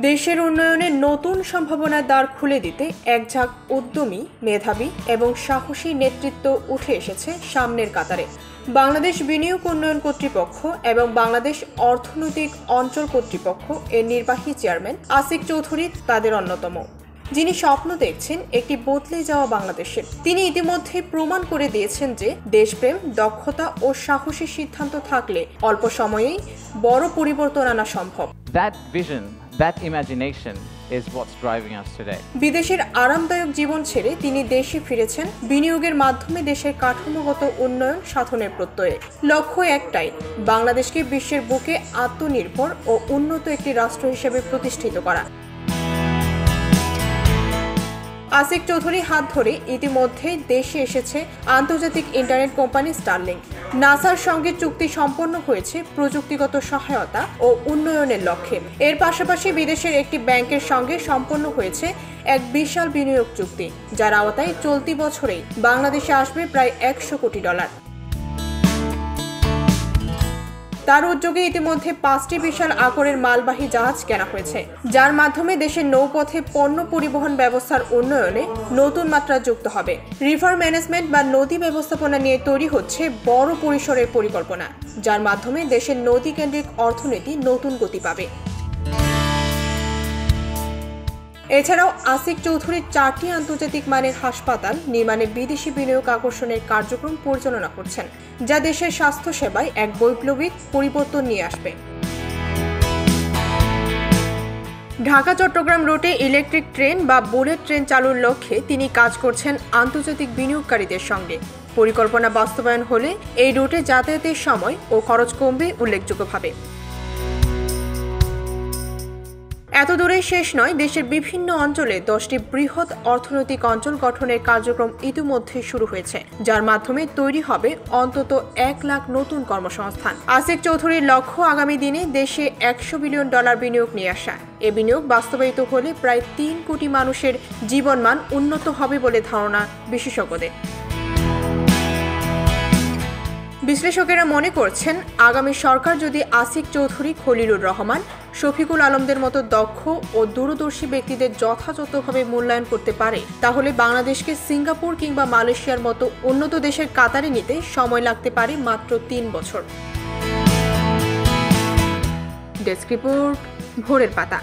দেশের উন্নয়নে নতুন সম্ভাবনার দ্বার খুলে দিতে একঝাঁক উদ্যমী, মেধাবী এবং সাহসী নেতৃত্ব উঠে এসেছে সামনের কাতারে। বাংলাদেশ বিনিয়োগ উন্নয়ন কর্তৃপক্ষ এবং বাংলাদেশ অর্থনৈতিক অঞ্চল কর্তৃপক্ষ এর নির্বাহী চেয়ারম্যান আসিক চৌধুরী তাদের অন্যতম, যিনি স্বপ্ন দেখছেন একটি বদলে যাওয়া বাংলাদেশের। তিনি ইতিমধ্যে প্রমাণ করে দিয়েছেন যে দেশপ্রেম, দক্ষতা ও সাহসী সিদ্ধান্ত থাকলে অল্প সময়েই বড় পরিবর্তন আনা সম্ভব। That vision, that imagination is what's driving us today. বিদেশের আরামদায়ক জীবন ছেড়ে তিনি দেশে ফিরেছেন বিনিয়োগের মাধ্যমে দেশের কাঠামোগত উন্নয়ন সাধনের প্রত্যয়ে। লক্ষ্য একটাই, বাংলাদেশকে বিশ্বের বুকে আত্মনির্ভর ও উন্নত একটি রাষ্ট্র হিসেবে প্রতিষ্ঠিত করা। আসিক চৌধুরী হাত ধরে ইতিমধ্যে দেশে এসেছে আন্তর্জাতিক ইন্টারনেট কোম্পানি স্টারলিংক। নাসার সঙ্গে চুক্তি সম্পন্ন হয়েছে প্রযুক্তিগত সহায়তা ও উন্নয়নের লক্ষ্যে। এর পাশাপাশি বিদেশের একটি ব্যাংকের সঙ্গে সম্পন্ন হয়েছে এক বিশাল বিনিয়োগ চুক্তি, যার আওতায় চলতি বছরেই বাংলাদেশে আসবে প্রায় $100 কোটি। তার উদ্যোগে ইতিমধ্যে 5টি বিশাল আকারের মালবাহী জাহাজ কেনা হয়েছে, যার মাধ্যমে দেশের নৌপথে পণ্য পরিবহন ব্যবস্থার উন্নয়নে নতুন মাত্রা যুক্ত হবে। রিভার ম্যানেজমেন্ট বা নদী ব্যবস্থাপনা নিয়ে তৈরি হচ্ছে বড় পরিসরের পরিকল্পনা, যার মাধ্যমে দেশের নদী কেন্দ্রিক অর্থনীতি নতুন গতি পাবে। এছাড়াও আসিক চৌধুরী 4টি আন্তর্জাতিক মানের হাসপাতাল নির্মাণে বিদেশি বিনিয়োগ আকর্ষণের কার্যক্রম পরিচালনা করছেন, যা দেশের স্বাস্থ্য সেবায় এক বৈপ্লবিক পরিবর্তন নিয়ে আসবে। ঢাকা-চট্টগ্রাম রুটে ইলেকট্রিক ট্রেন বা বুলেট ট্রেন চালুর লক্ষ্যে তিনি কাজ করছেন আন্তর্জাতিক বিনিয়োগকারীদের সঙ্গে। পরিকল্পনা বাস্তবায়ন হলে এই রুটে যাতায়াতের সময় ও খরচ কমবে উল্লেখযোগ্যভাবে। এত দূরে শেষ নয়, দেশের বিভিন্ন অঞ্চলে 10টি বৃহৎ অর্থনৈতিক অঞ্চল গঠনের কার্যক্রম ইতিমধ্যে শুরু হয়েছে, যার মাধ্যমে তৈরি হবে অন্তত 1 লাখ নতুন কর্মসংস্থান। আসিক চৌধুরীর লক্ষ্য আগামী দিনে দেশে $100 বিলিয়ন বিনিয়োগ নিয়ে আসা। এ বিনিয়োগ বাস্তবায়িত হলে প্রায় 3 কোটি মানুষের জীবনমান উন্নত হবে বলে ধারণা বিশেষজ্ঞদের। বিশ্লেষকেরা মনে করছেন, আগামী সরকার যদি আসিক চৌধুরী, খলিলুর রহমান, শফিকুল আলমদের মতো দক্ষ ও দূরদর্শী ব্যক্তিদের যথাযথভাবে মূল্যায়ন করতে পারে, তাহলে বাংলাদেশকে সিঙ্গাপুর কিংবা মালয়েশিয়ার মতো উন্নত দেশের কাতারে নিতে সময় লাগতে পারে মাত্র 3 বছর। ডেস্ক রিপোর্ট, ভোরের পাতা।